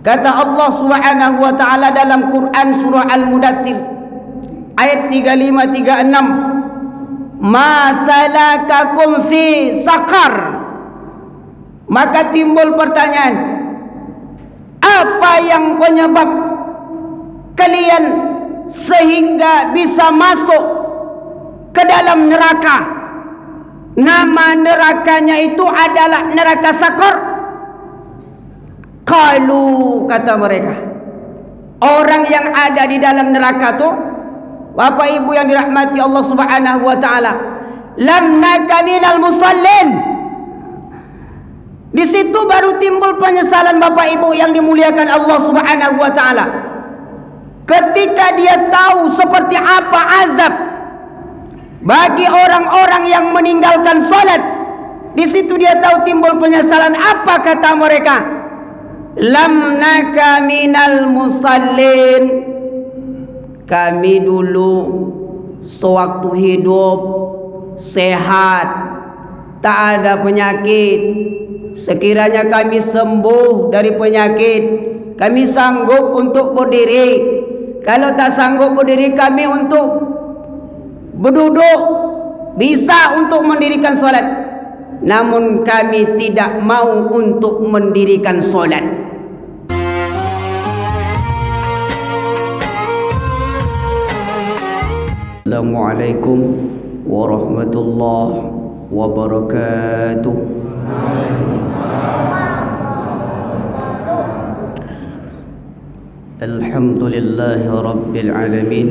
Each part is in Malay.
Kata Allah Subhanahu wa taala dalam Quran surah Al-Mudaththir ayat 35-36, "Ma salakakum fi saqar?" Maka timbul pertanyaan, apa yang penyebab kalian sehingga bisa masuk ke dalam neraka? Nama nerakanya itu adalah neraka Saqar. Qalu, kata mereka, orang yang ada di dalam neraka tu, Bapak Ibu yang dirahmati Allah Subhanahu wa taala, lam naka minal musallin. Di situ baru timbul penyesalan Bapak Ibu yang dimuliakan Allah Subhanahu wa taala. Ketika dia tahu seperti apa azab bagi orang-orang yang meninggalkan salat, di situ dia tahu timbul penyesalan. Apa kata mereka? Lam naka minal musallin. Kami dulu sewaktu hidup sehat, tak ada penyakit. Sekiranya kami sembuh dari penyakit, kami sanggup untuk berdiri. Kalau tak sanggup berdiri, kami untuk berduduk, bisa untuk mendirikan solat. Namun kami tidak mau untuk mendirikan solat. Assalamualaikum warahmatullahi wabarakatuh. Alhamdulillahi rabbil alamin,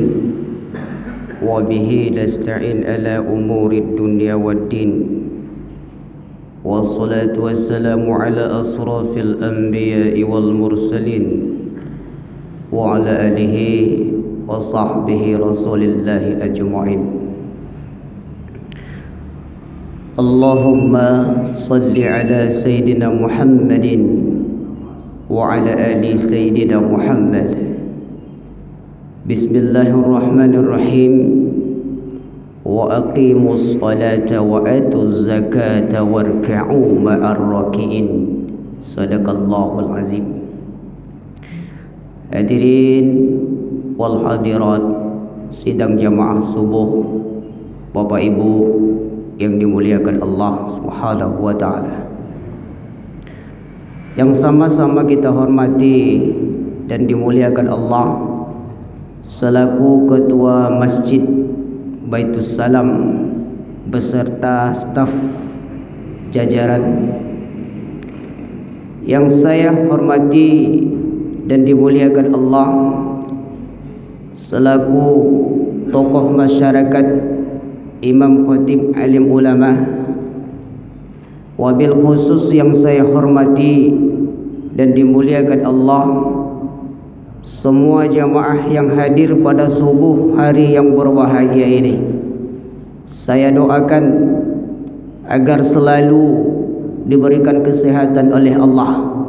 wa bihi nasta'in ala umuri dunya waddin, wassalatu wassalamu ala asrafil anbiya'i wal mursalin, wa ala alihi wa sahbihi rasulillahi ajma'in. Allahumma salli ala Sayyidina Muhammadin wa ala ali Sayyidina Muhammad. Bismillahirrahmanirrahim. Wa aqimus salata wa atuz zakata warka'u ma'ar raki'in. Sadaqallahul azim. Hadirin wal hadirat sidang jamaah subuh, Bapak Ibu yang dimuliakan Allah Subhanahu wa taala, yang sama-sama kita hormati dan dimuliakan Allah selaku Ketua Masjid Baitus Salam beserta staf jajaran, yang saya hormati dan dimuliakan Allah selaku tokoh masyarakat, imam khatib alim ulama, wabil khusus yang saya hormati dan dimuliakan Allah, semua jamaah yang hadir pada subuh hari yang berbahagia ini. Saya doakan agar selalu diberikan kesehatan oleh Allah.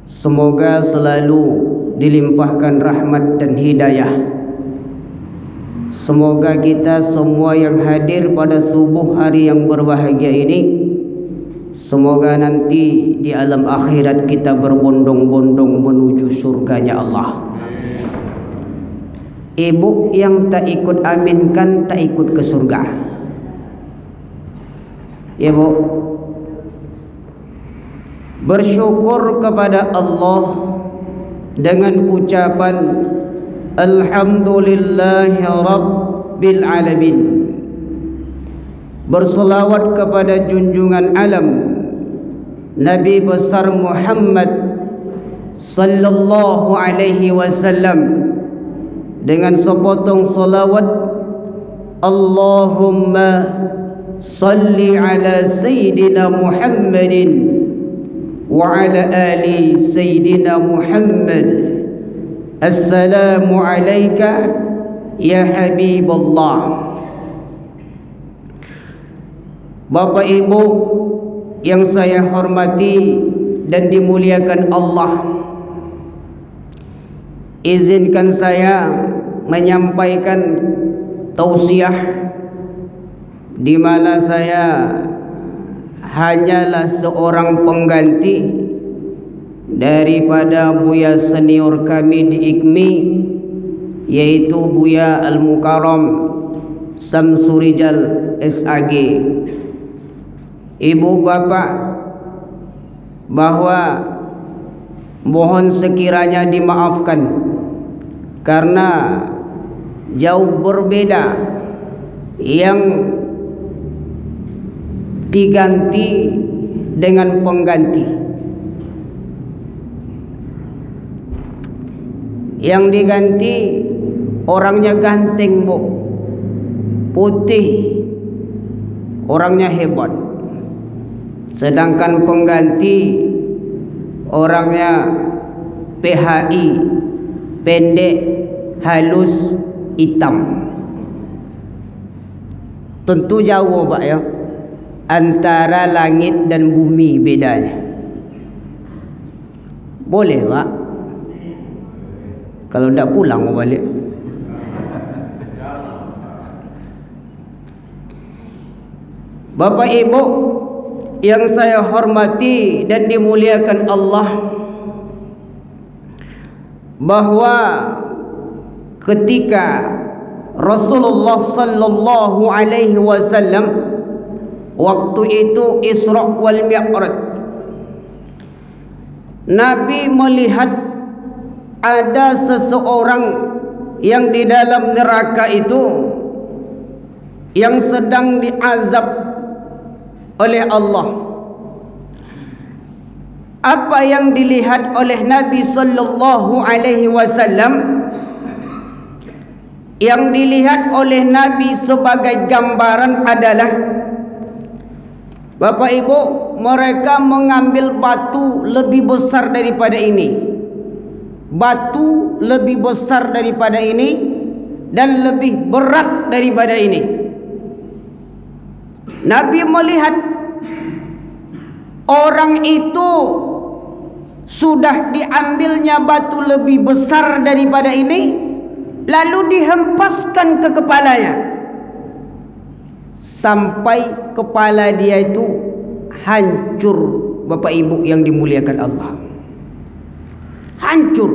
Semoga selalu dilimpahkan rahmat dan hidayah. Semoga kita semua yang hadir pada subuh hari yang berbahagia ini, semoga nanti di alam akhirat kita berbondong-bondong menuju surganya Allah. Ibu yang tak ikut aminkan tak ikut ke surga. Ya Bu, bersyukur kepada Allah dengan ucapan Alhamdulillahi Rabbil Alamin. Berselawat kepada junjungan alam Nabi besar Muhammad sallallahu alaihi wasallam dengan sepotong selawat, Allahumma salli ala Sayyidina Muhammadin wa ala ali Sayyidina Muhammad. Assalamu alayka ya Habiballah. Bapak Ibu yang saya hormati dan dimuliakan Allah, izinkan saya menyampaikan tausiah di mana saya hanyalah seorang pengganti daripada Buya senior kami di IKMI, yaitu Buya Al-Mukarram Samsurijal SAG. Ibu bapak, bahwa mohon sekiranya dimaafkan karena jauh berbeda yang diganti dengan pengganti. Yang diganti orangnya ganteng, Bu, putih, orangnya hebat. Sedangkan pengganti orangnya PHI, pendek, halus, hitam. Tentu jauh, Pak, ya, antara langit dan bumi bedanya. Boleh, Pak? Kalau tidak pulang mau balik. Bapak Ibu yang saya hormati dan dimuliakan Allah, bahwa ketika Rasulullah sallallahu alaihi wasallam waktu itu Isra wal Mi'raj, Nabi melihat ada seseorang yang di dalam neraka itu yang sedang diazab oleh Allah. Apa yang dilihat oleh Nabi sallallahu alaihi wasallam? Yang dilihat oleh Nabi sebagai gambaran adalah, Bapak Ibu, mereka mengambil batu lebih besar daripada ini, batu lebih besar daripada ini, dan lebih berat daripada ini. Nabi melihat orang itu sudah diambilnya batu lebih besar daripada ini, lalu dihempaskan ke kepalanya sampai kepala dia itu hancur. Bapak Ibu yang dimuliakan Allah, hancur.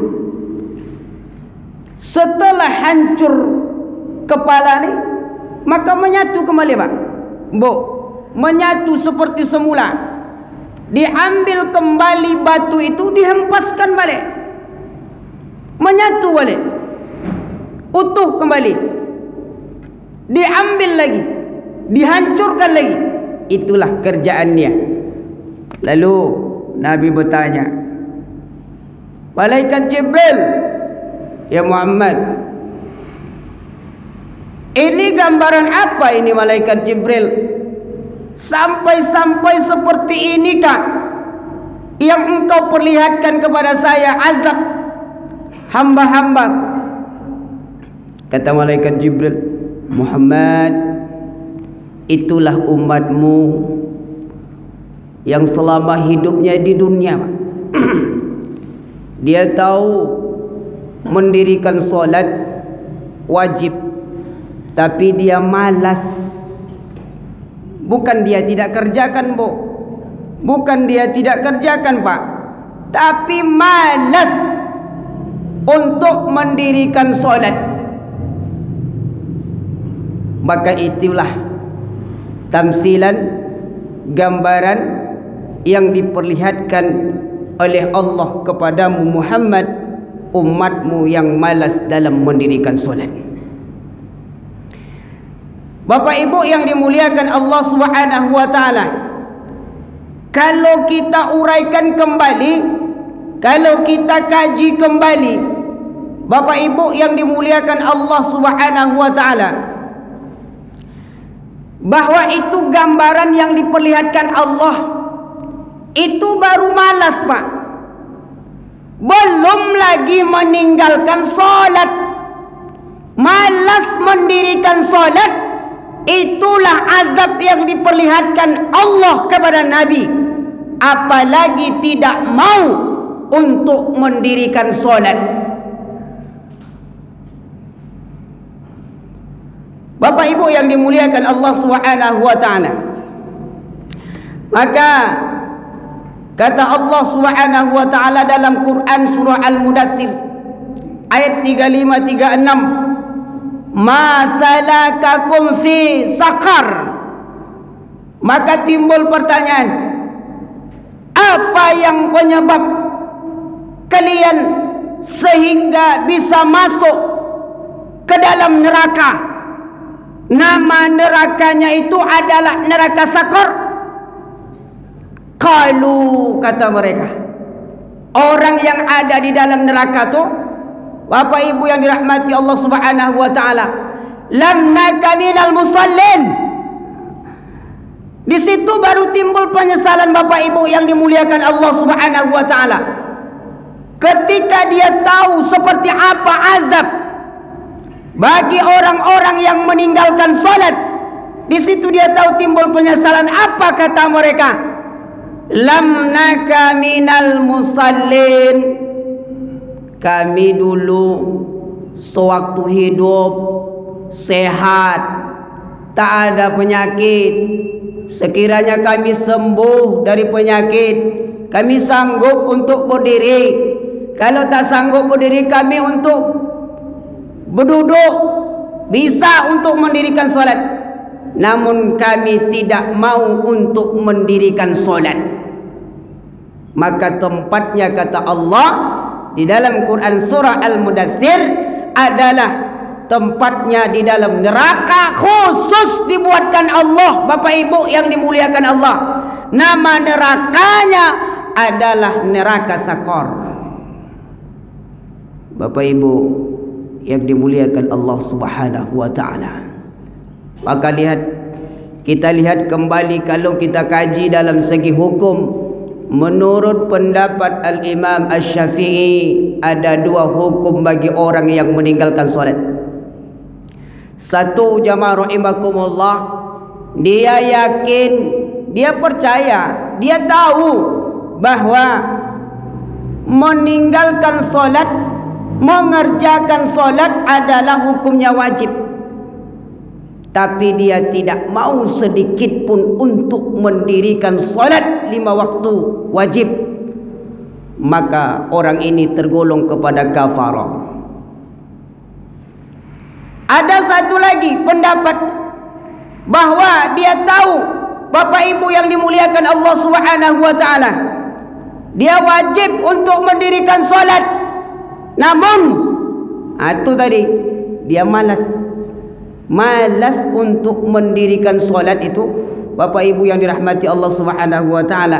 Setelah hancur kepala ini, maka menyatu kembali, Pak, Bu, menyatu seperti semula. Diambil kembali batu itu, dihempaskan balik, menyatu balik, utuh kembali, diambil lagi, dihancurkan lagi. Itulah kerjaannya. Lalu Nabi bertanya, Malaikat Jibril, ya Muhammad, ini gambaran apa ini, Malaikat Jibril? Sampai-sampai seperti inikah yang engkau perlihatkan kepada saya azab hamba-hamba? Kata Malaikat Jibril, Muhammad, itulah umatmu yang selama hidupnya di dunia dia tahu mendirikan solat wajib, tapi dia malas. Bukan dia tidak kerjakan, Bu, bukan dia tidak kerjakan, Pak, tapi malas untuk mendirikan solat. Maka itulah tamsilan, gambaran yang diperlihatkan oleh Allah kepadamu Muhammad, umatmu yang malas dalam mendirikan solat. Bapak Ibu yang dimuliakan Allah Subhanahu wa taala, kalau kita uraikan kembali, kalau kita kaji kembali, Bapak Ibu yang dimuliakan Allah Subhanahu wa taala, bahwa itu gambaran yang diperlihatkan Allah, itu baru malas, Pak, belum lagi meninggalkan solat, malas mendirikan solat. Itulah azab yang diperlihatkan Allah kepada Nabi, apalagi tidak mau untuk mendirikan solat. Bapak Ibu yang dimuliakan Allah Subhanahu wa taala, maka Kata Allah Subhanahu wa taala dalam Quran surah Al-Mudaththir ayat 35-36, "Ma salakakum fi saqar?" Maka timbul pertanyaan, apa yang penyebab kalian sehingga bisa masuk ke dalam neraka? Nama nerakanya itu adalah neraka Saqar. Qalu, kata mereka, orang yang ada di dalam neraka itu, Bapak Ibu yang dirahmati Allah Subhanahu wa taala, lam naka minal musallin. Di situ baru timbul penyesalan Bapak Ibu yang dimuliakan Allah Subhanahu wa taala. Ketika dia tahu seperti apa azab bagi orang-orang yang meninggalkan salat, di situ dia tahu timbul penyesalan. Apa kata mereka? Lam naka minal musallin. Kami dulu sewaktu hidup sehat, tak ada penyakit. Sekiranya kami sembuh dari penyakit, kami sanggup untuk berdiri. Kalau tak sanggup berdiri, kami untuk berduduk, bisa untuk mendirikan solat. Namun kami tidak mau untuk mendirikan solat. Maka tempatnya, kata Allah di dalam Quran surah Al-Mudaththir, adalah tempatnya di dalam neraka, khusus dibuatkan Allah. Bapak Ibu yang dimuliakan Allah, nama nerakanya adalah neraka Saqar. Bapak Ibu yang dimuliakan Allah Subhanahu wa taala, maka kita lihat kembali, kalau kita kaji dalam segi hukum, menurut pendapat Al-Imam Asy-Syafi'i, ada dua hukum bagi orang yang meninggalkan solat. Satu, jamaah rahimakumullah, dia yakin, dia percaya, dia tahu bahwa meninggalkan solat, mengerjakan solat adalah hukumnya wajib, tapi dia tidak mau sedikit pun untuk mendirikan solat 5 waktu wajib. Maka orang ini tergolong kepada kafarah. Ada satu lagi pendapat bahwa dia tahu, Bapak Ibu yang dimuliakan Allah Subhanahu wa taala, dia wajib untuk mendirikan solat, namun itu tadi dia malas untuk mendirikan solat itu. Bapak Ibu yang dirahmati Allah Subhanahu wa taala,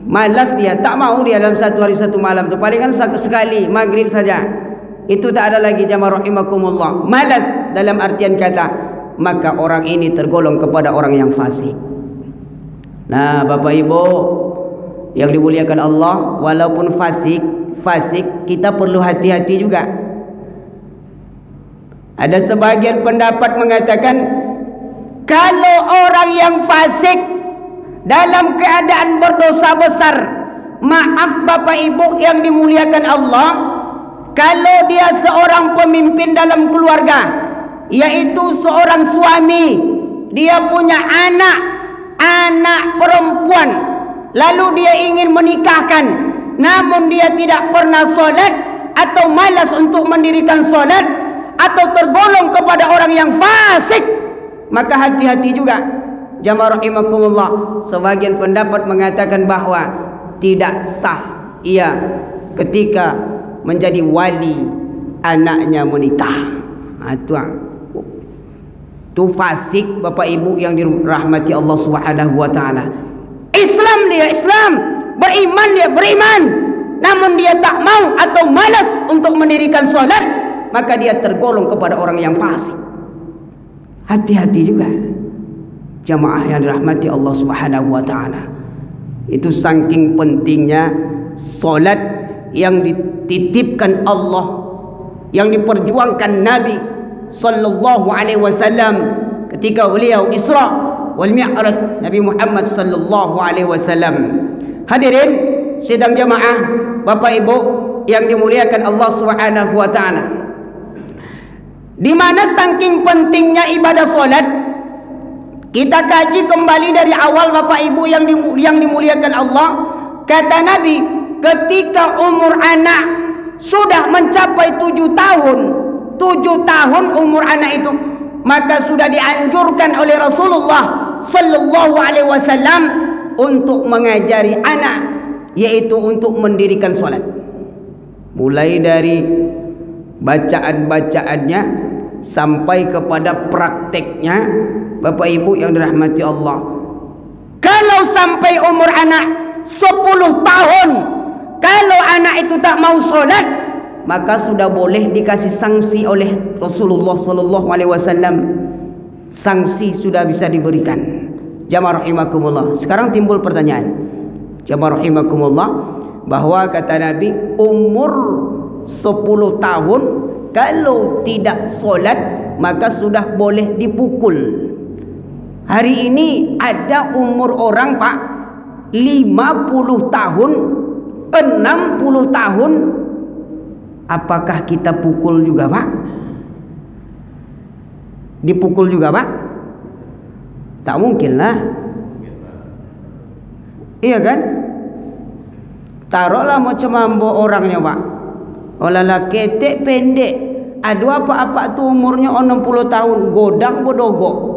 malas dia, tak mau dia dalam satu hari satu malam tu, palingan sekali maghrib saja. Itu tak ada lagi, jamaah rahimakumullah, malas dalam artian kata. Maka orang ini tergolong kepada orang yang fasik. Nah, Bapak Ibu yang dimuliakan Allah, walaupun fasik, kita perlu hati-hati juga. Ada sebagian pendapat mengatakan, kalau orang yang fasik dalam keadaan berdosa besar, maaf Bapak Ibu yang dimuliakan Allah, kalau dia seorang pemimpin dalam keluarga, yaitu seorang suami, dia punya anak perempuan, lalu dia ingin menikahkan, namun dia tidak pernah solat atau malas untuk mendirikan solat, atau tergolong kepada orang yang fasik, maka hati-hati juga, jamaah rahimakumullah. Sebagian pendapat mengatakan bahwa tidak sah ia ketika menjadi wali anaknya menikah. Itu fasik, Bapak Ibu yang dirahmati Allah Subhanahu wa taala. Islam dia Islam, beriman dia beriman, namun dia tak mau atau malas untuk mendirikan solat, maka dia tergolong kepada orang yang fasik. Hati-hati juga, jamaah yang dirahmati Allah Subhanahu wa taala. Itu saking pentingnya solat yang dititipkan Allah, yang diperjuangkan Nabi sallallahu alaihi wasallam ketika beliau Isra wal Mi'raj, Nabi Muhammad sallallahu alaihi wasallam. Hadirin sidang jamaah, Bapak Ibu yang dimuliakan Allah Subhanahu wa taala, di mana saking pentingnya ibadah salat, kita kaji kembali dari awal Bapak Ibu yang dimuliakan Allah, kata Nabi, ketika umur anak sudah mencapai 7 tahun, 7 tahun umur anak itu, maka sudah dianjurkan oleh Rasulullah sallallahu alaihi wasallam untuk mengajari anak, yaitu untuk mendirikan solat. Mulai dari bacaan-bacaannya sampai kepada prakteknya. Bapak Ibu yang dirahmati Allah, kalau sampai umur anak 10 tahun, kalau anak itu tak mau solat, maka sudah boleh dikasih sanksi oleh Rasulullah sallallahu alaihi wasallam. Sanksi sudah bisa diberikan. Jamaah rahimakumullah. Sekarang timbul pertanyaan, jamaah rahimakumullah, bahwa kata Nabi umur 10 tahun kalau tidak solat maka sudah boleh dipukul. Hari ini ada umur orang Pak 50 tahun, 60 tahun, apakah kita pukul juga Pak? Dipukul juga Pak? Tak mungkin lah. Iya kan? Taruhlah macam ambo orangnya Pak, olala ketek pendek, aduh apa-apa tu umurnya 60 tahun, godang bodogok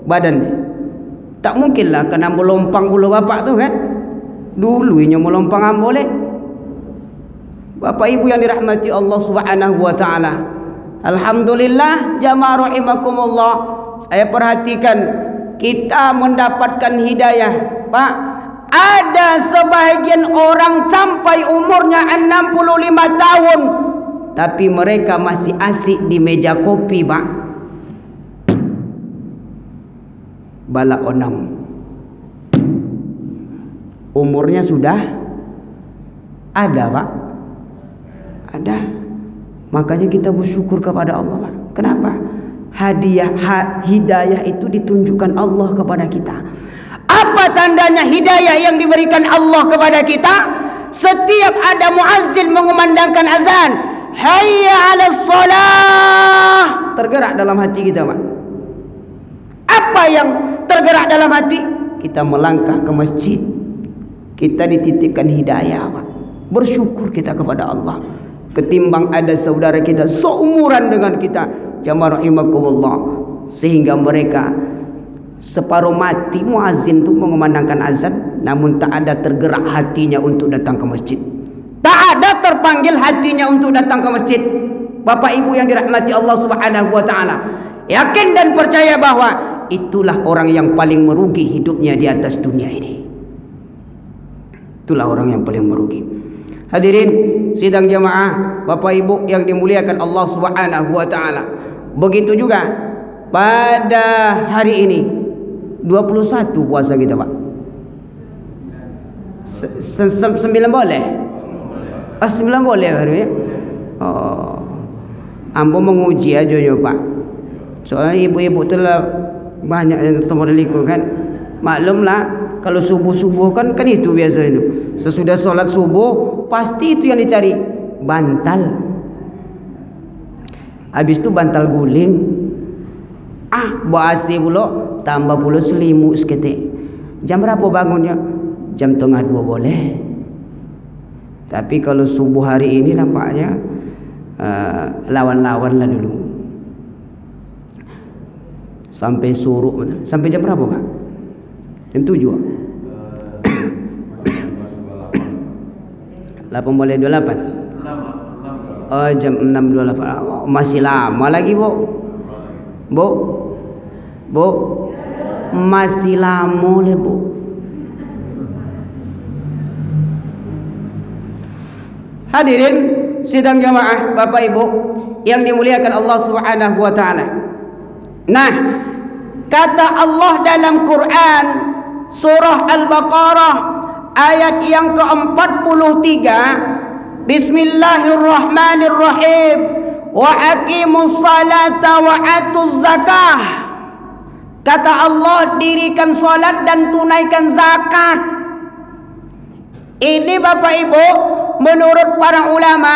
badannya. Tak mungkin lah kena melompang bulu bapak tu kan. Dulu inya melompang boleh. Bapak Ibu yang dirahmati Allah Subhanahu wa taala, alhamdulillah jamaah rahimakumullah, saya perhatikan kita mendapatkan hidayah Pak. Ada sebahagian orang sampai umurnya 65 tahun tapi mereka masih asik di meja kopi Pak. Bala onam, umurnya sudah ada Pak, ada. Makanya kita bersyukur kepada Allah Pak. Kenapa? Hidayah itu ditunjukkan Allah kepada kita. Apa tandanya hidayah yang diberikan Allah kepada kita? Setiap ada muazzin mengumandangkan azan, hayya 'alas shalah, tergerak dalam hati kita Pak. Apa yang tergerak dalam hati? Kita melangkah ke masjid. Kita dititipkan hidayah Pak. Bersyukur kita kepada Allah. Ketimbang ada saudara kita seumuran dengan kita, jamaah rahimakumullah, sehingga mereka separuh mati muazzin untuk mengumandangkan azan, namun tak ada tergerak hatinya untuk datang ke masjid. Tak ada terpanggil hatinya untuk datang ke masjid. Bapak Ibu yang dirahmati Allah Subhanahu wa taala, yakin dan percaya bahwa itulah orang yang paling merugi hidupnya di atas dunia ini. Itulah orang yang paling merugi. Hadirin sidang jamaah, Bapak Ibu yang dimuliakan Allah Subhanahu wa taala. Begitu juga pada hari ini 21 puasa kita Pak. 9 boleh? 9 boleh baru ya? Oh, ambo menguji aja ya Pak. Soalnya ibu-ibu tu lah banyak yang termodaliku kan. Maklumlah kalau subuh-subuh kan itu biasa itu. Sesudah solat subuh pasti itu yang dicari, bantal. Habis itu bantal guling. Basi pula, tambah pula selimut seketik. Jam berapa bangunnya? Jam 1:30 boleh. Tapi kalau subuh hari ini nampaknya lawan-lawan lah dulu. Sampai suruh. Sampai jam berapa Pak? Jam 7. 8 boleh 28. Oh, jam 6.28. Masih lama lagi Bu, masih lama le Bu. Hadirin sidang jamaah Bapak Ibu yang dimuliakan Allah Subhanahu wa taala. Nah, kata Allah dalam Quran surah Al-Baqarah ayat yang ke-43, Bismillahirrahmanirrahim, wa aqimus salata wa atuz zakah. Kata Allah, dirikan salat dan tunaikan zakat. Ini Bapak Ibu, menurut para ulama,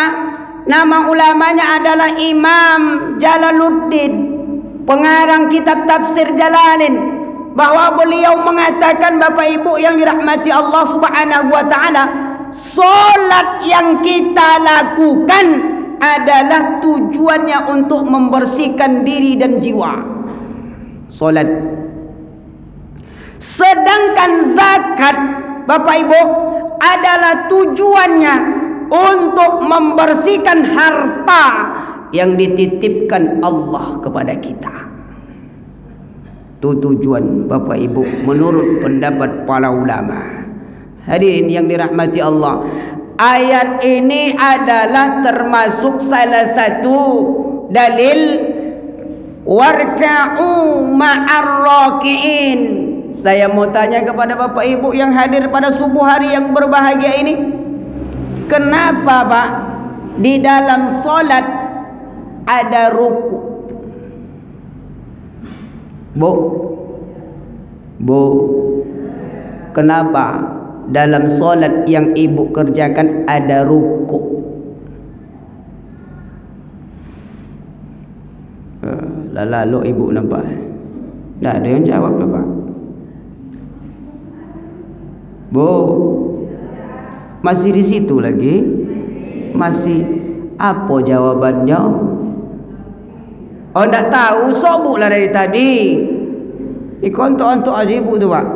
nama ulamanya adalah Imam Jalaluddin, pengarang kitab tafsir Jalalain. bahwa beliau mengatakan, Bapak Ibu yang dirahmati Allah Subhanahu wa taala, salat yang kita lakukan adalah tujuannya untuk membersihkan diri dan jiwa. Salat. Sedangkan zakat, Bapak Ibu, adalah tujuannya untuk membersihkan harta yang dititipkan Allah kepada kita. Itu tujuan, Bapak Ibu, menurut pendapat para ulama. Hadirin yang dirahmati Allah, ayat ini adalah termasuk salah satu dalil warka'u ma'ar raki'in. Saya mau tanya kepada Bapak Ibu yang hadir pada subuh hari yang berbahagia ini, kenapa Pak di dalam solat ada ruku? Bu, kenapa dalam solat yang ibu kerjakan ada ruku? Lalu ibu nampak, tak ada yang jawab lah Pak. Bu, masih di situ lagi? Masih. Apa jawabannya? Oh, tak tahu, sobuk lah dari tadi. Ikut untuk aja ibu tu Pak.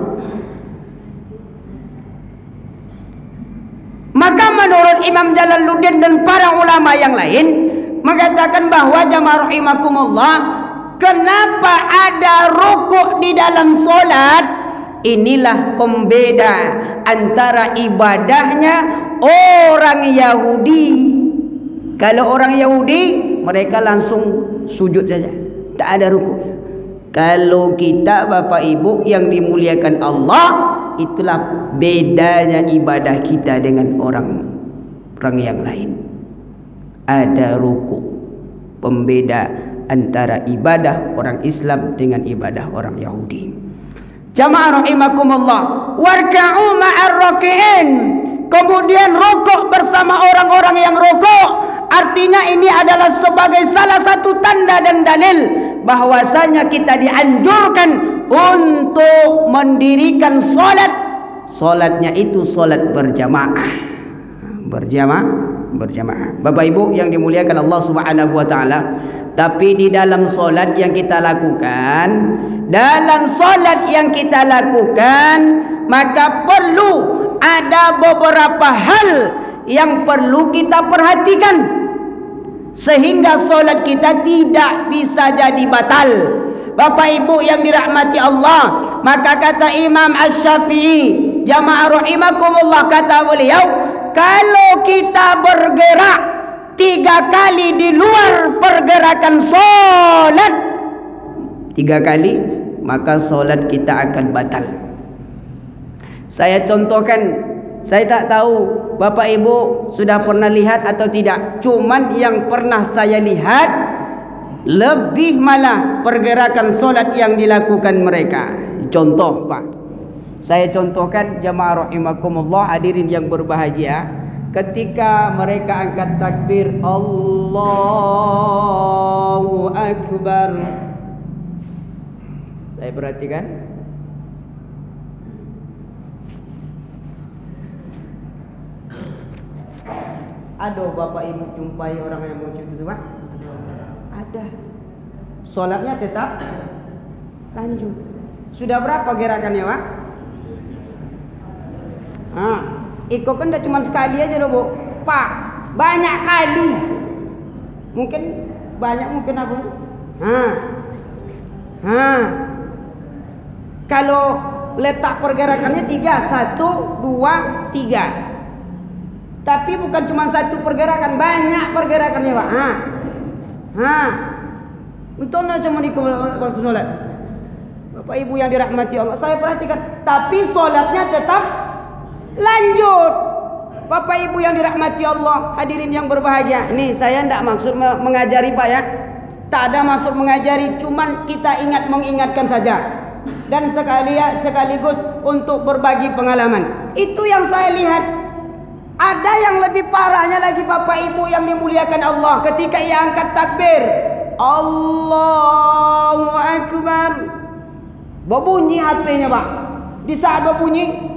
Maka menurut Imam Jalaluddin dan para ulama yang lain mengatakan bahwa jamaah rahimakumullah, kenapa ada rukuk di dalam solat? Inilah pembeda antara ibadahnya orang Yahudi. Kalau orang Yahudi, mereka langsung sujud saja, tak ada rukuk. Kalau kita Bapak Ibu yang dimuliakan Allah, itulah bedanya ibadah kita dengan orang yang lain. Ada rukuk, pembeda antara ibadah orang Islam dengan ibadah orang Yahudi. Jamaah rahimakumullah, warka'u ma'ar raki'in. Kemudian rukuk bersama orang-orang yang rukuk. Artinya ini adalah sebagai salah satu tanda dan dalil bahwasanya kita dianjurkan untuk mendirikan solat. Solatnya itu solat berjamaah. Berjamaah. Bapak Ibu yang dimuliakan Allah Subhanahu wa taala, tapi di dalam solat yang kita lakukan, maka perlu ada beberapa hal yang perlu kita perhatikan sehingga solat kita tidak bisa jadi batal. Bapak Ibu yang dirahmati Allah, maka kata Imam Asy-Syafi'i, jamaah rahimakumullah, kata beliau, kalau kita bergerak 3 kali di luar pergerakan solat 3 kali, maka solat kita akan batal. Saya contohkan. Saya tak tahu Bapak Ibu sudah pernah lihat atau tidak. Cuman yang pernah saya lihat, lebih malah pergerakan solat yang dilakukan mereka. Contoh Pak, saya contohkan jamaah rahimakumullah, hadirin yang berbahagia, ketika mereka angkat takbir Allahu Akbar, saya perhatikan, ada Bapak Ibu jumpai orang yang macam itu Pak? Ada. Solatnya tetap lanjut. Sudah berapa gerakannya Pak? Ikut kan cuma sekali aja loh Bu. Pak, banyak kali. Mungkin banyak, mungkin apa? Kalau letak pergerakannya 3, 1, 2, 3. Tapi bukan cuma satu pergerakan, banyak pergerakannya Pak. Untungnya cuma di waktu solat. Bapak Ibu yang dirahmati Allah, saya perhatikan, tapi solatnya tetap lanjut. Bapak Ibu yang dirahmati Allah, hadirin yang berbahagia. Ini saya tidak maksud mengajari Pak ya. Tak ada maksud mengajari, cuman kita mengingatkan saja. Dan sekaligus untuk berbagi pengalaman. Itu yang saya lihat. Ada yang lebih parahnya lagi Bapak Ibu yang dimuliakan Allah, ketika ia angkat takbir Allahu Akbar, Berbunyi HP-nya, Pak. Di saat berbunyi,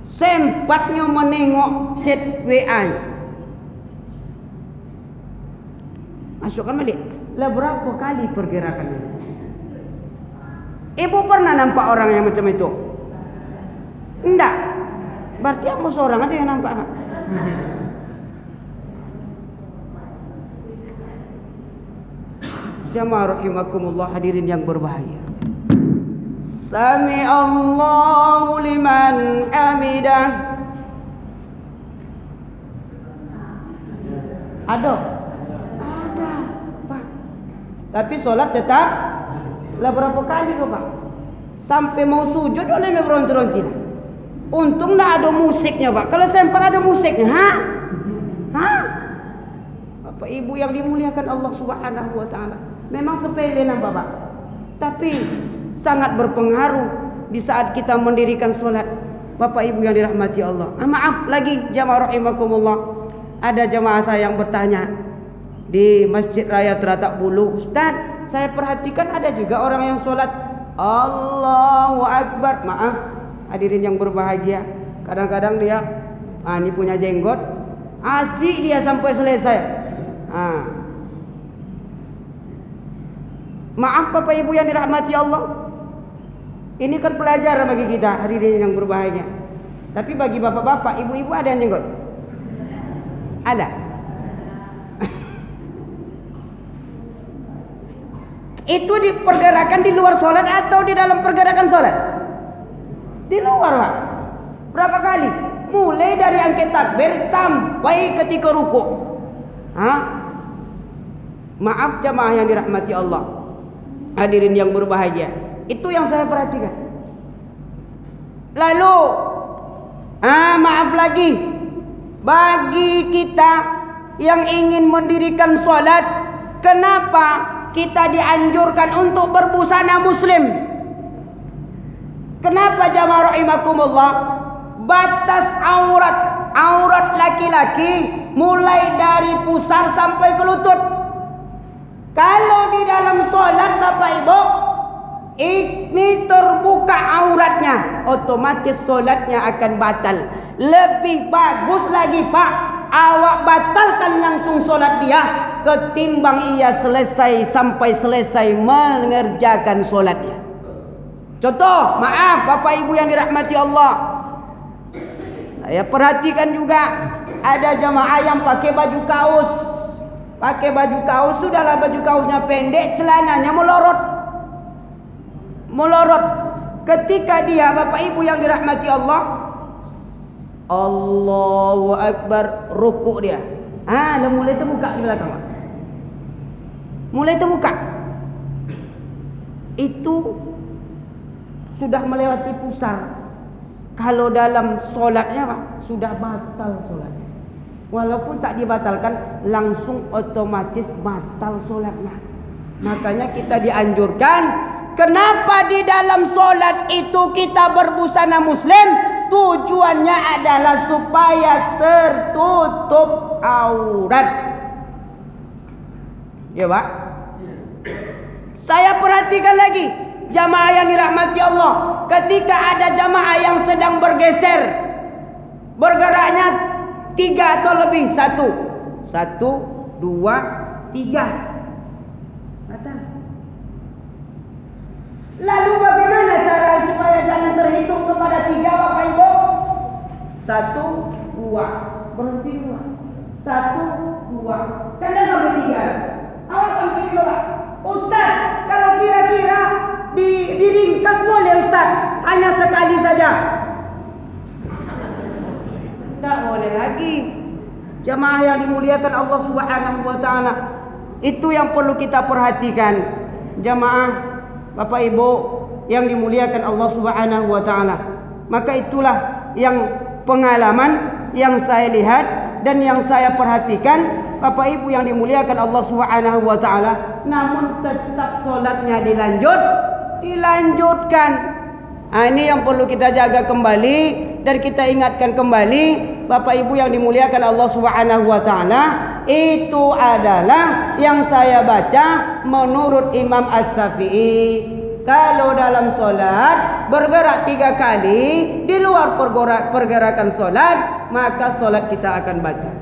sempatnya menengok chat WA. Masukkan balik. Lah berapa kali pergerakannya? Ibu pernah nampak orang yang macam itu? Enggak. Berarti aku seorang aja yang nampak, Pak. Jamaah rahimakumullah, hadirin yang berbahagia. Sami Allahu liman hamidah. Ada, Pak. Tapi solat tetap. Lah berapa kali kok, Pak? Sampai mau sujud oleh beronti-ronti. Untung tak ada musiknya, Pak. Kalau sempat ada musiknya, Bapak Ibu yang dimuliakan Allah Subhanahu wa taala. Memang sepele nampak, Pak. Tapi sangat berpengaruh di saat kita mendirikan solat. Bapak Ibu yang dirahmati Allah. Maaf lagi jamaah rahimakumullah. Ada jamaah saya yang bertanya di Masjid Raya Teratak Bulu, Ustaz, saya perhatikan ada juga orang yang solat Allahu Akbar. Maaf hadirin yang berbahagia, kadang-kadang dia ini punya jenggot, asik dia sampai selesai. Maaf Bapak Ibu yang dirahmati Allah, ini kan pelajaran bagi kita hadirin yang berbahagia. Tapi bagi bapak-bapak, ibu-ibu ada yang jenggot? Ada. Itu dipergerakan di luar sholat atau di dalam pergerakan sholat? Di luar, Pak. Berapa kali? Mulai dari angkat takbir sampai ketika ruku. Maaf jamaah yang dirahmati Allah, hadirin yang berbahagia, itu yang saya perhatikan. Lalu maaf lagi, bagi kita yang ingin mendirikan sholat, kenapa kita dianjurkan untuk berbusana muslim? Kenapa jamaah rahimakumullah? Batas aurat laki-laki mulai dari pusar sampai ke lutut. Kalau di dalam sholat Bapak Ibu ini terbuka auratnya, otomatis sholatnya akan batal. Lebih bagus lagi, Pak, awak batalkan langsung sholat dia ketimbang ia sampai selesai mengerjakan sholatnya. Contoh, maaf Bapak Ibu yang dirahmati Allah, saya perhatikan juga ada jamaah yang pakai baju kaos. Sudahlah baju kaosnya pendek, celananya melorot. Ketika dia, Bapak Ibu yang dirahmati Allah, Allahu Akbar, rukuk dia. Mulai terbuka di belakang. Mulai terbuka. Itu sudah melewati pusar. Kalau dalam solatnya, Pak, sudah batal solatnya. Walaupun tak dibatalkan, langsung otomatis batal solatnya. Makanya kita dianjurkan, kenapa di dalam solat itu kita berbusana muslim? Tujuannya adalah supaya tertutup aurat. Ya, Pak. Saya perhatikan lagi jamaah yang dirahmati Allah, ketika ada jamaah yang sedang bergeser, bergeraknya 3 atau lebih, 1, 2, 3. Lalu bagaimana cara supaya jangan terhitung kepada 3, Bapak Ibu? 1, 2, berhenti 2. 1, 2, karena sampai 3. Awak sampai 2. Ustaz, kalau kira-kira diringkas boleh Ustaz, hanya sekali saja. Tak boleh lagi. Jamaah yang dimuliakan Allah Subhanahu wa taala, itu yang perlu kita perhatikan. Jamaah Bapak Ibu yang dimuliakan Allah Subhanahu wa taala. Maka itulah yang pengalaman yang saya lihat dan yang saya perhatikan, Bapak Ibu yang dimuliakan Allah Subhanahu wa taala, namun tetap solatnya dilanjutkan. Ini yang perlu kita jaga kembali dan kita ingatkan kembali, Bapak Ibu yang dimuliakan Allah Subhanahu wa taala, Itu adalah yang saya baca menurut Imam As-Syafi'i. Kalau dalam solat bergerak 3 kali di luar pergerakan solat, maka solat kita akan batal.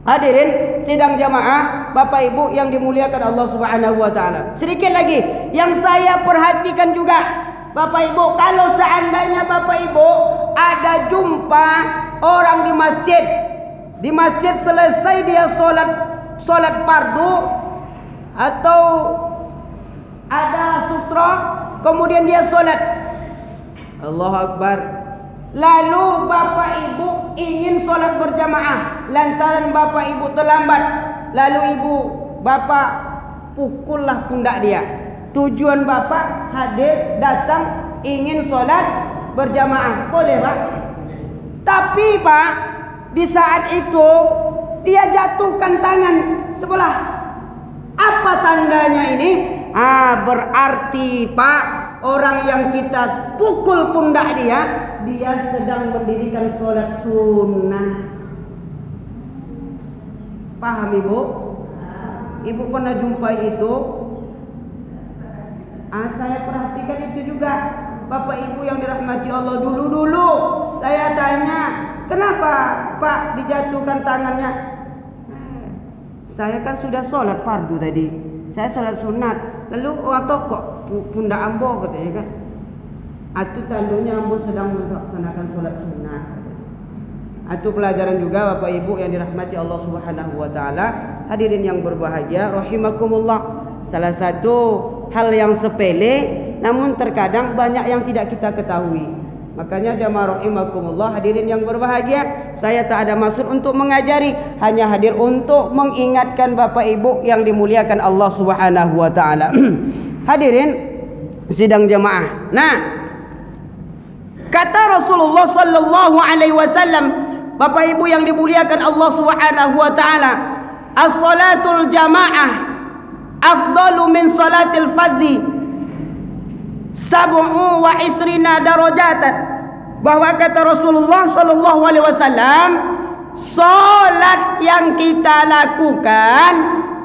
Hadirin sidang jamaah, Bapak Ibu yang dimuliakan Allah Subhanahu wa taala. Sedikit lagi yang saya perhatikan juga, Bapak Ibu, kalau seandainya Bapak Ibu ada jumpa orang di masjid. Di masjid selesai dia solat fardu atau ada sutra, kemudian dia solat. Allahu Akbar. Lalu Bapak Ibu ingin solat berjamaah, lantaran Bapak Ibu terlambat. Lalu Bapak pukullah pundak dia. Tujuan Bapak hadir, datang, ingin solat berjamaah. Boleh Pak? Tapi Pak, di saat itu dia jatuhkan tangan sebelah. Apa tandanya ini? Berarti Pak, orang yang kita pukul pundak dia sedang mendirikan solat sunnah. Paham Ibu? Ibu pernah jumpai itu? Saya perhatikan itu juga. Bapak Ibu yang dirahmati Allah, dulu saya tanya, kenapa Pak dijatuhkan tangannya? Saya kan sudah sholat fardu tadi, saya sholat sunat. Lalu waktu kok pundak ambo katanya kan? Itu tandanya ambo sedang melaksanakan sholat sunat. Itu pelajaran juga Bapak Ibu yang dirahmati Allah Subhanahu wa taala. Hadirin yang berbahagia rahimakumullah. Salah satu hal yang sepele namun terkadang banyak yang tidak kita ketahui. Makanya jamaah rahimakumullah, hadirin yang berbahagia, saya tak ada maksud untuk mengajari, hanya hadir untuk mengingatkan Bapak Ibu yang dimuliakan Allah Subhanahu wa taala. Hadirin sidang jamaah. Nah, kata Rasulullah sallallahu alaihi wasallam, Bapak Ibu yang dimuliakan Allah Subhanahu wa taala, as-salatul jamaah afdalu min salatil fardhi sab'u wa isrina darajatan. Bahwa kata Rasulullah sallallahu alaihi wasallam, salat yang kita lakukan,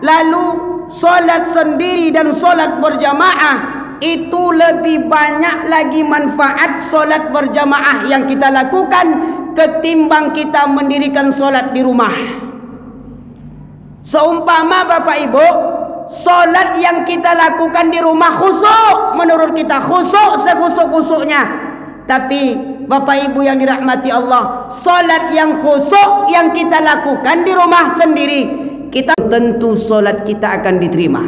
lalu salat sendiri dan salat berjamaah, itu lebih banyak lagi manfaat salat berjamaah yang kita lakukan ketimbang kita mendirikan salat di rumah. Seumpama Bapak Ibu, solat yang kita lakukan di rumah khusyuk, menurut kita khusyuk sekhusuk-khusuknya. Tapi Bapak Ibu yang dirahmati Allah, solat yang khusyuk yang kita lakukan di rumah sendiri, kita tentu solat kita akan diterima.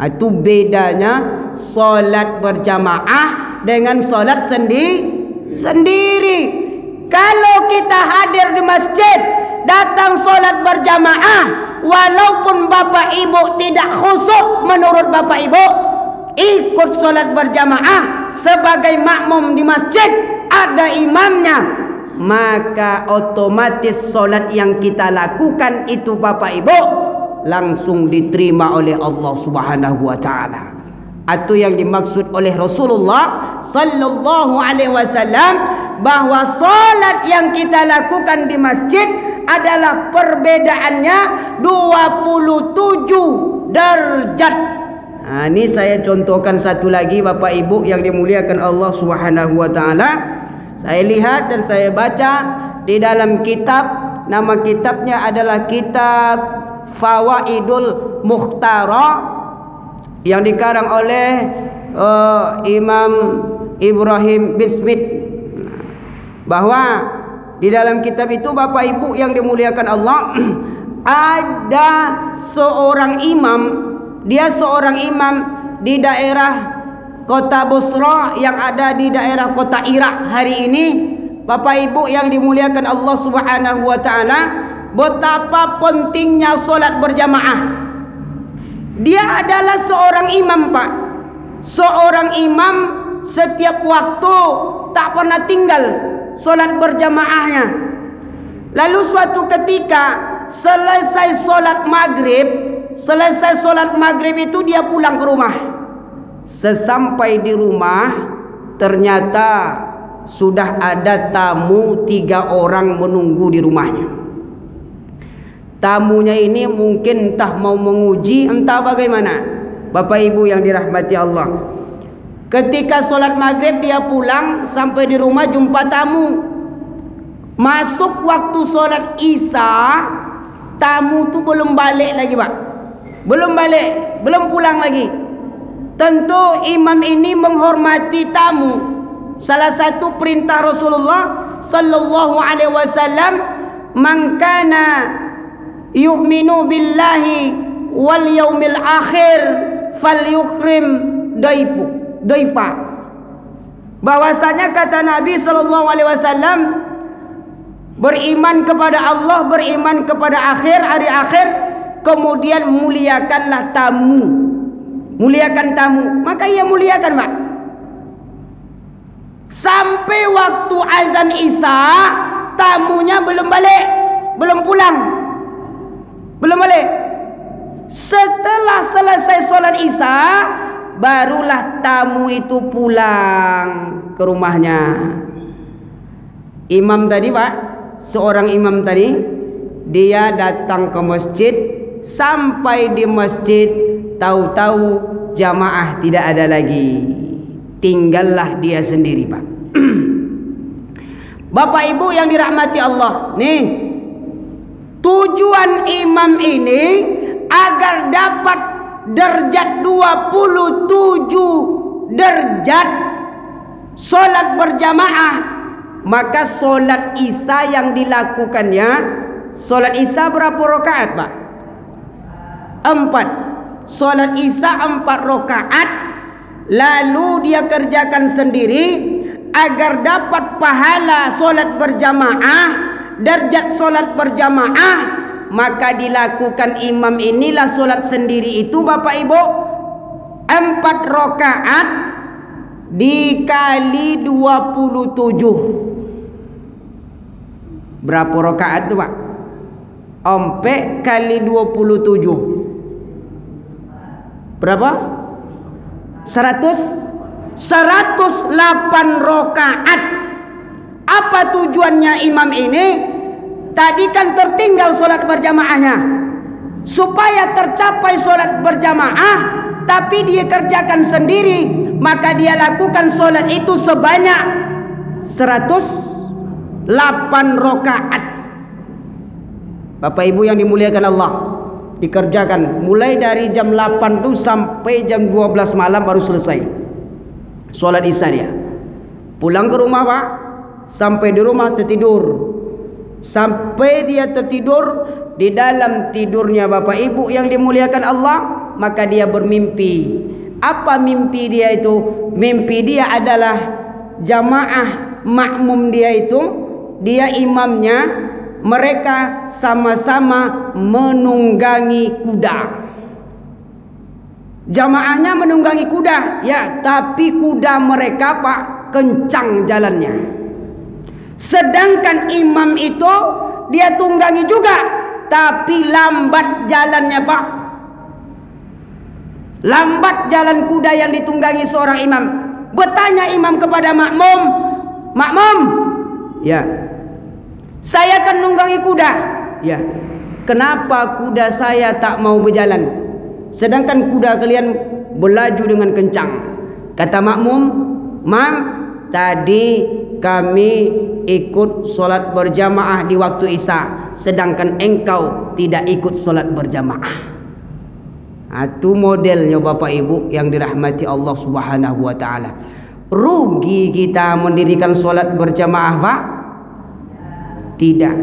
Itu bedanya solat berjamaah dengan solat sendiri. Kalau kita hadir di masjid, datang solat berjamaah, walaupun Bapak Ibu tidak khusyuk menurut Bapak Ibu, ikut solat berjamaah sebagai makmum di masjid, ada imamnya, maka otomatis solat yang kita lakukan itu Bapak Ibu langsung diterima oleh Allah Subhanahu wa taala. Itu yang dimaksud oleh Rasulullah sallallahu alaihi wasallam, bahwa solat yang kita lakukan di masjid adalah perbedaannya 27 derajat. Ini saya contohkan satu lagi Bapak Ibu yang dimuliakan Allah Subhanahu wa taala. Saya lihat dan saya baca di dalam kitab, nama kitabnya adalah kitab Fawaidul Mukhtara yang dikarang oleh Imam Ibrahim bin Smith. Bahwa di dalam kitab itu Bapak Ibu yang dimuliakan Allah, ada seorang imam, dia seorang imam di daerah kota Busra yang ada di daerah kota Irak hari ini. Bapak Ibu yang dimuliakan Allah Subhanahu wa taala, betapa pentingnya solat berjamaah. Dia adalah seorang imam Pak, seorang imam setiap waktu tak pernah tinggal solat berjamaahnya. Lalu suatu ketika selesai solat maghrib itu dia pulang ke rumah. Sesampai di rumah ternyata sudah ada tamu 3 orang menunggu di rumahnya. Tamunya ini mungkin entah mau menguji, entah bagaimana. Bapak Ibu yang dirahmati Allah, ketika sholat maghrib dia pulang, sampai di rumah jumpa tamu. Masuk waktu sholat isya, tamu tu belum balik lagi Pak. Belum balik, belum pulang lagi. Tentu imam ini menghormati tamu. Salah satu perintah Rasulullah sallallahu alaihi wasallam, man kana yu'minu billahi wal yaumil akhir falyukrim daifa. Bahwasanya kata Nabi sallallahu alaihi wasallam, beriman kepada Allah, beriman kepada hari akhir, kemudian muliakanlah tamu. Muliakan tamu, maka ia muliakan Pak. Sampai waktu azan isya, tamunya belum balik, belum pulang, belum balik. Setelah selesai sholat isya, barulah tamu itu pulang ke rumahnya. Imam tadi Pak, seorang imam tadi, dia datang ke masjid. Sampai di masjid, tahu-tahu jamaah tidak ada lagi, tinggallah dia sendiri Pak. Bapak Ibu yang dirahmati Allah, nih tujuan imam ini agar dapat derajat 27 derajat solat berjamaah. Maka solat isya yang dilakukannya, solat isya berapa rakaat Pak? 4. Solat isya 4 rakaat, lalu dia kerjakan sendiri agar dapat pahala solat berjamaah, derajat solat berjamaah. Maka dilakukan imam inilah solat sendiri itu Bapak Ibu, 4 rakaat dikali 27. Berapa rakaat itu Pak? 4 kali 27 berapa? 108 rakaat. Apa tujuannya imam ini? Tadi kan tertinggal solat berjamaahnya. Supaya tercapai solat berjamaah, tapi dia kerjakan sendiri, maka dia lakukan solat itu sebanyak 108 rakaat. Bapak Ibu yang dimuliakan Allah, dikerjakan mulai dari jam 8 tuh sampai jam 12 malam baru selesai sholat isya. Dia pulang ke rumah Pak, sampai di rumah tertidur. Sampai dia tertidur, di dalam tidurnya Bapak Ibu yang dimuliakan Allah, maka dia bermimpi. Apa mimpi dia itu? Mimpi dia adalah jamaah makmum dia itu, dia imamnya, mereka sama-sama menunggangi kuda. Jamaahnya menunggangi kuda, ya, tapi kuda mereka Pak kencang jalannya. Sedangkan imam itu dia tunggangi juga, tapi lambat jalannya Pak. Lambat jalan kuda yang ditunggangi seorang imam. Bertanya imam kepada makmum, "Makmum, ya, saya akan nunggangi kuda. Ya, kenapa kuda saya tak mau berjalan, sedangkan kuda kalian berlaju dengan kencang?" Kata makmum, "Mam, tadi kami ikut solat berjamaah di waktu isya, sedangkan engkau tidak ikut solat berjamaah." Itu modelnya Bapak Ibu yang dirahmati Allah Subhanahu wa taala. Rugi kita mendirikan solat berjamaah Pak? Tidak,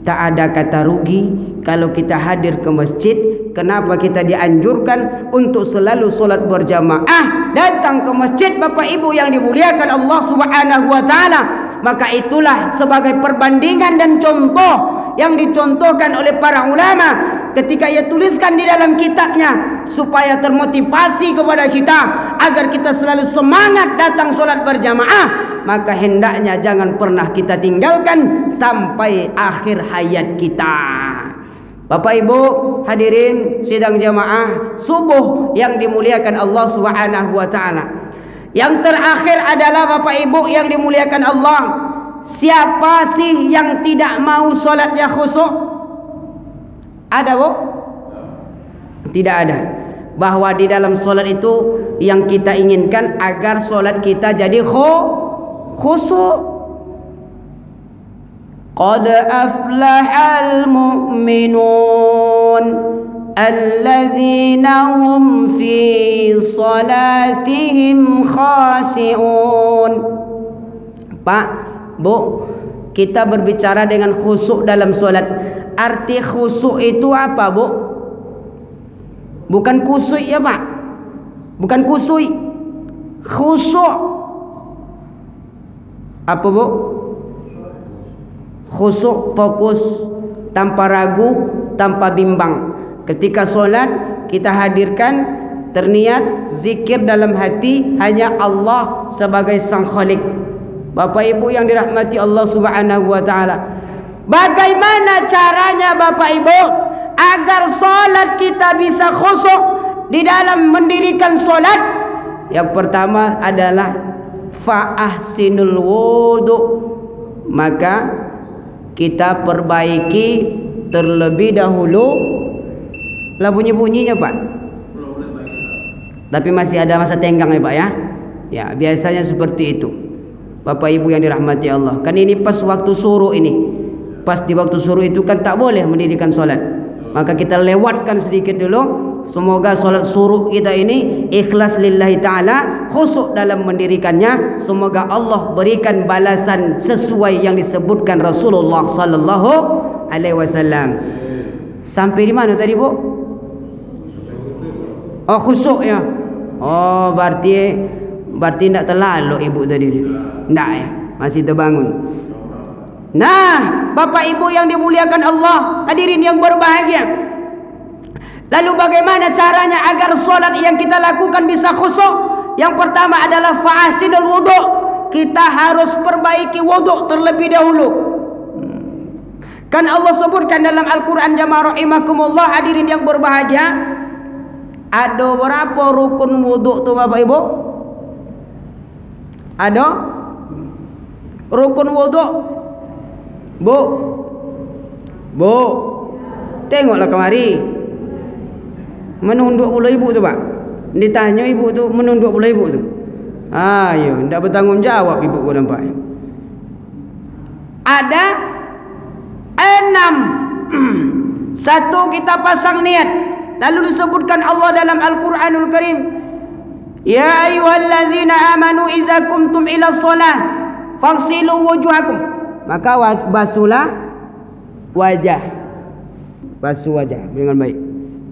tak ada kata rugi kalau kita hadir ke masjid. Kenapa kita dianjurkan untuk selalu solat berjamaah? Datang ke masjid Bapak Ibu yang dimuliakan Allah Subhanahu wa taala. Maka itulah sebagai perbandingan dan contoh yang dicontohkan oleh para ulama ketika ia tuliskan di dalam kitabnya, supaya termotivasi kepada kita agar kita selalu semangat datang solat berjamaah. Maka hendaknya jangan pernah kita tinggalkan sampai akhir hayat kita. Bapak Ibu hadirin sidang jamaah subuh yang dimuliakan Allah Subhanahu wa taala. Yang terakhir adalah Bapak Ibu yang dimuliakan Allah, siapa sih yang tidak mau solatnya khusyuk? Ada, Bu? Tidak ada. Bahwa di dalam solat itu yang kita inginkan agar solat kita jadi khusyuk. Qad aflahal mu'minun alladzina hum fi salatihim khashi'un. Pak, Bu, kita berbicara dengan khusyuk dalam solat. Arti khusyuk itu apa, Bu? Bukan kusui ya, Pak. Bukan kusui. Khusyuk. Apa, Bu? Khusyuk, fokus, tanpa ragu, tanpa bimbang. Ketika solat kita hadirkan terniat zikir dalam hati hanya Allah sebagai sang Khalik. Bapak Ibu yang dirahmati Allah Subhanahu wa taala. Bagaimana caranya Bapak Ibu agar solat kita bisa khusyuk di dalam mendirikan solat? Yang pertama adalah fa'ahsinul wudu. Maka kita perbaiki terlebih dahulu. Lah bunyi-bunyinya, Pak. Tapi masih ada masa tenggang ya, Pak ya. Ya, biasanya seperti itu. Bapak Ibu yang dirahmati Allah. Kan ini pas waktu suruh ini. Pas di waktu suruh itu kan tak boleh mendirikan solat. Maka kita lewatkan sedikit dulu. Semoga solat suruh kita ini ikhlas lillahi ta'ala, khusyuk dalam mendirikannya. Semoga Allah berikan balasan sesuai yang disebutkan Rasulullah sallallahu alaihi wasallam. Sampai di mana tadi, Bu? Oh, khusyuk ya. Oh, berarti tidak terlalu Ibu tadi. Tidak ya, masih terbangun. Nah, Bapak Ibu yang dimuliakan Allah, hadirin yang berbahagia. Lalu bagaimana caranya agar solat yang kita lakukan bisa khusyuk? Yang pertama adalah fa'asidul wudu. Kita harus perbaiki wudu terlebih dahulu. Kan Allah sebutkan dalam Al-Quran, jamaah rahimakumullah, hadirin yang berbahagia, ada berapa rukun wudu tu Bapak Ibu? Ada rukun wudu, Bu, tengoklah kemari. Menunduk pula ibu tu, Pak. Ditanya ibu tu, menunduk pula ibu tu. Ayo, tidak bertanggung jawab ibu ku nampak. Ada 6. Satu, kita pasang niat. Lalu disebutkan Allah dalam Al-Quranul Karim, ya ayyuhallazina amanu iza kumtum ila shalah faghsilu wujuhakum. Maka basuhlah wajah. Basuh wajah dengan baik.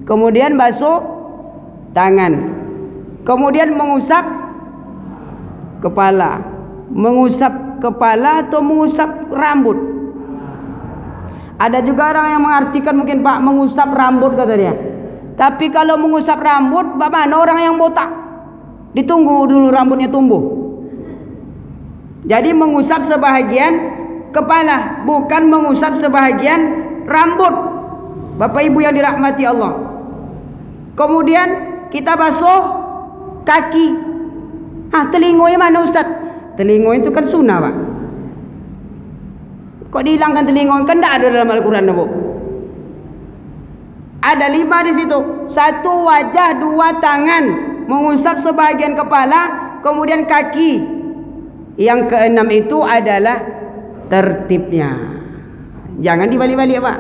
Kemudian basuh tangan. Kemudian mengusap kepala. Mengusap kepala atau mengusap rambut. Ada juga orang yang mengartikan mungkin, Pak, mengusap rambut kata dia. Tapi kalau mengusap rambut, bagaimana orang yang botak? Ditunggu dulu rambutnya tumbuh. Jadi mengusap sebahagian kepala, bukan mengusap sebahagian rambut. Bapak Ibu yang dirahmati Allah. Kemudian kita basuh kaki. Telingonya mana, Ustaz? Telingo itu kan sunnah, Pak. Kok dihilangkan telingo? Kan tidak ada dalam Al-Quran, Bu. Ada 5 di situ. 1 wajah, 2 tangan, mengusap sebahagian kepala, kemudian kaki. Yang ke-6 itu adalah tertibnya. Jangan dibalik-balik, Pak.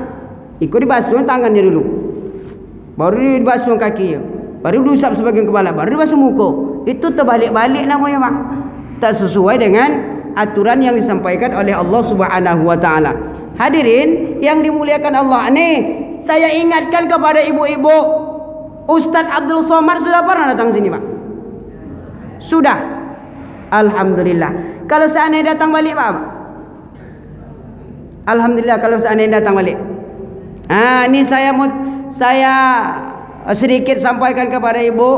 Ikut dibasuh tangannya dulu, baru dibasuh kaki, baru diusap sebagian kepala, baru dibasuh muka. Itu terbalik-balik namanya, Pak. Tak sesuai dengan aturan yang disampaikan oleh Allah Subhanahu wa taala. Hadirin yang dimuliakan Allah, nih saya ingatkan kepada ibu-ibu, Ustadz Abdul Somad sudah pernah datang sini, Pak? Sudah. Alhamdulillah. Kalau seandainya datang balik, Pak? Alhamdulillah kalau seandainya datang balik. Ini saya sedikit sampaikan kepada ibu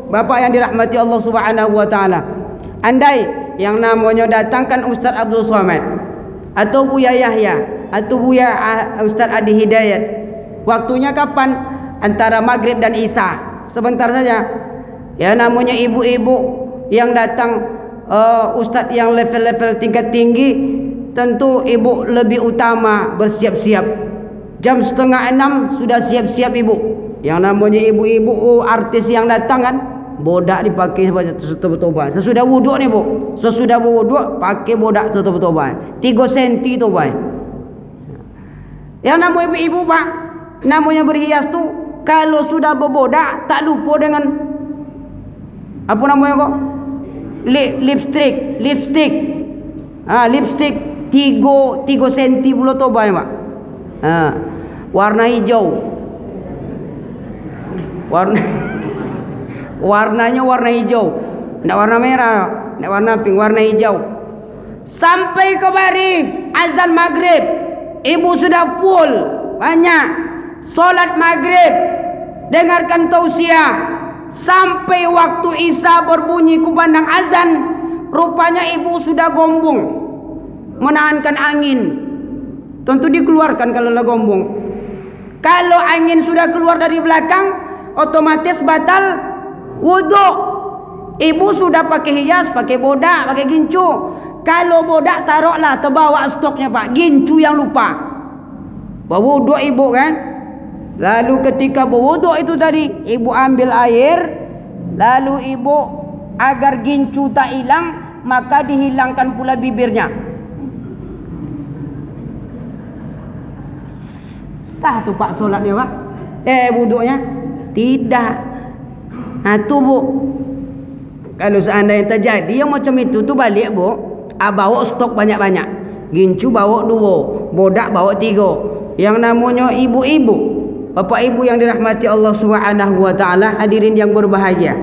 bapak yang dirahmati Allah Subhanahu wa taala. Andai yang namanya datangkan Ustaz Abdul Somad atau Buya Yahya atau Buya Ustaz Adi Hidayat, waktunya kapan? Antara maghrib dan isya, sebentar saja. Ya, namanya ibu-ibu yang datang, Ustaz yang level-level tingkat tinggi, tentu ibu lebih utama bersiap-siap. Jam 5:30 sudah siap-siap ibu. Yang namanya ibu-ibu artis yang datang kan, bodak dipakai tutup toban. Sesudah wuduk nih bu, sesudah wuduk pakai bodak tutup toban 3 cm toban. Yang namanya ibu-ibu pak, namanya berhias tuh kalau sudah berbodak tak lupa dengan apa namanya kok? Lipstick. Lipstick 3 cm pula toban pak. Warna hijau. Warnanya warna hijau, tidak warna merah, tidak warna pink, warna hijau. Sampai kemari azan maghrib, ibu sudah full banyak solat maghrib, dengarkan tausiah sampai waktu isya berbunyi kumandang azan. Rupanya ibu sudah gombong menahankan angin. Tentu dikeluarkan kalau lah gombong. Kalau angin sudah keluar dari belakang, otomatis batal wudhu. Ibu sudah pakai hias, pakai bodak, pakai gincu. Kalau bodak taruhlah terbawa stoknya pak, gincu yang lupa. Berwudhu ibu kan. Lalu ketika berwudhu itu tadi, ibu ambil air, lalu ibu agar gincu tak hilang, maka dihilangkan pula bibirnya. Sah tu pak solatnya pak, wuduknya tidak. Tu bu, kalau seandainya terjadi yang macam itu tu balik bu, bawa stok banyak-banyak, gincu bawa 2, bodak bawa 3. Yang namanya ibu-ibu, bapak ibu yang dirahmati Allah Subhanahu wa taala, hadirin yang berbahagia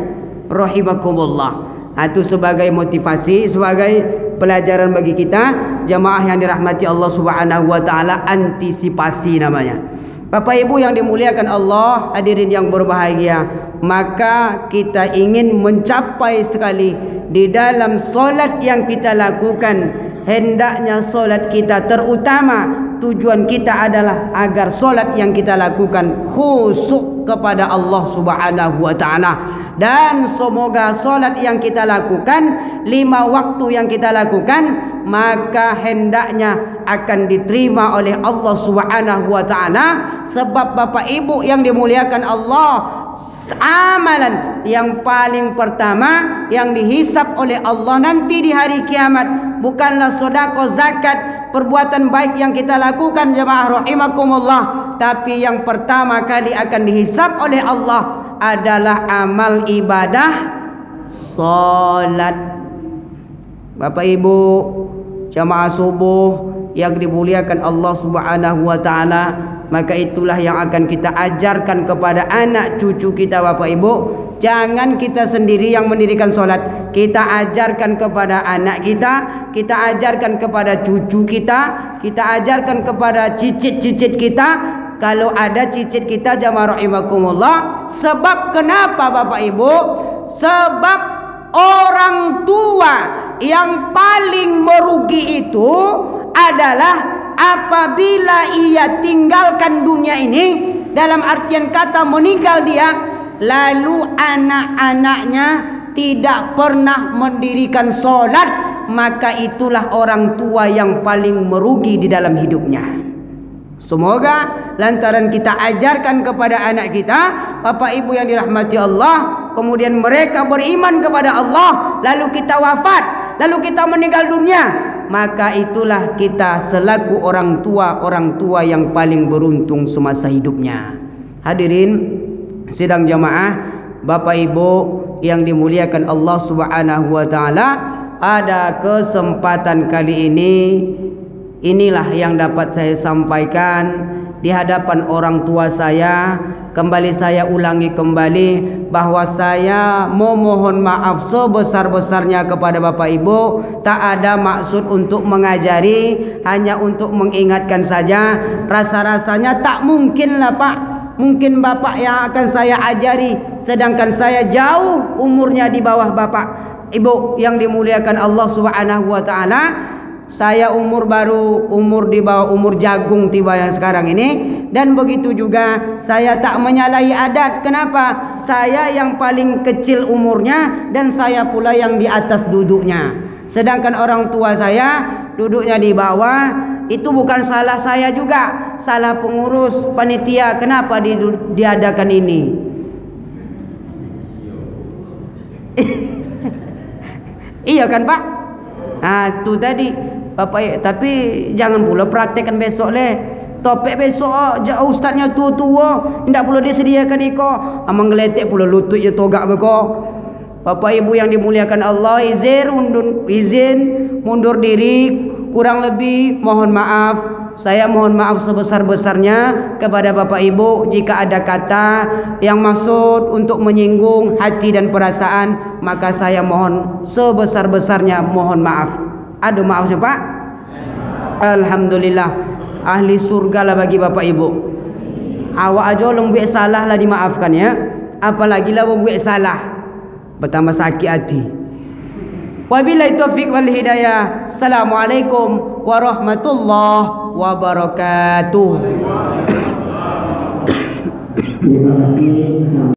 rahimakumullah. Itu sebagai motivasi, sebagai pelajaran bagi kita jamaah yang dirahmati Allah Subhanahu wa taala, antisipasi namanya. Bapak Ibu yang dimuliakan Allah, hadirin yang berbahagia, maka kita ingin mencapai sekali di dalam solat yang kita lakukan, hendaknya solat kita terutama tujuan kita adalah agar solat yang kita lakukan khusyuk kepada Allah Subhanahu wa taala. Dan semoga solat yang kita lakukan, 5 waktu yang kita lakukan, maka hendaknya akan diterima oleh Allah Subhanahu wa taala. Sebab Bapak Ibu yang dimuliakan Allah, amalan yang paling pertama yang dihisap oleh Allah nanti di hari kiamat bukanlah sedekah, zakat, perbuatan baik yang kita lakukan jemaah rahimakumullah, tapi yang pertama kali akan dihisap oleh Allah adalah amal ibadah salat. Bapak Ibu jamaah subuh yang dimuliakan Allah Subhanahu wa taala, maka itulah yang akan kita ajarkan kepada anak cucu kita Bapak Ibu. Jangan kita sendiri yang mendirikan solat, kita ajarkan kepada anak kita ajarkan kepada cucu kita ajarkan kepada cicit-cicit kita. Kalau ada cicit kita jamaah rahimakumullah. Sebab kenapa Bapak Ibu? Sebab orang tua yang paling merugi itu adalah apabila ia tinggalkan dunia ini, dalam artian kata meninggal dia, lalu anak-anaknya tidak pernah mendirikan solat, maka itulah orang tua yang paling merugi di dalam hidupnya. Semoga lantaran kita ajarkan kepada anak kita, Bapak Ibu yang dirahmati Allah, kemudian mereka beriman kepada Allah, lalu kita wafat, lalu kita meninggal dunia, maka itulah kita selaku orang tua yang paling beruntung semasa hidupnya. Hadirin sidang jamaah, Bapak Ibu yang dimuliakan Allah Subhanahu wa taala, pada kesempatan kali ini, inilah yang dapat saya sampaikan di hadapan orang tua saya. Kembali saya ulangi kembali bahwa saya memohon maaf sebesar-besarnya kepada Bapak Ibu. Tak ada maksud untuk mengajari, hanya untuk mengingatkan saja. Rasa-rasanya tak mungkinlah Pak, mungkin Bapak yang akan saya ajari, sedangkan saya jauh umurnya di bawah Bapak Ibu yang dimuliakan Allah Subhanahu wa taala. Saya umur baru, umur di bawah umur jagung tiba yang sekarang ini. Dan begitu juga saya tak menyalahi adat. Kenapa? Saya yang paling kecil umurnya dan saya pula yang di atas duduknya. Sedangkan orang tua saya duduknya di bawah, itu bukan salah saya juga, salah pengurus panitia. Kenapa diadakan ini? Iya kan Pak? Tuh tadi Bapak, tapi jangan pula praktekkan besok leh. Topik besok ustaznya tua-tua, tidak perlu disediakan iko. Amang geletek pula lutut je togak beko. Bapak Ibu yang dimuliakan Allah, izin mundur diri, kurang lebih mohon maaf. Saya mohon maaf sebesar-besarnya kepada Bapak Ibu jika ada kata yang maksud untuk menyinggung hati dan perasaan, maka saya mohon sebesar-besarnya mohon maaf. Aduh maafnya Pak. Alhamdulillah, ahli surga lah bagi Bapak Ibu. Awak aja long buat salah lah dimaafkan ya, apalagi lah buat salah bertambah sakit hati. Wabillahi taufiq wal hidayah. Assalamualaikum warahmatullahi wabarakatuh. Terima kasih.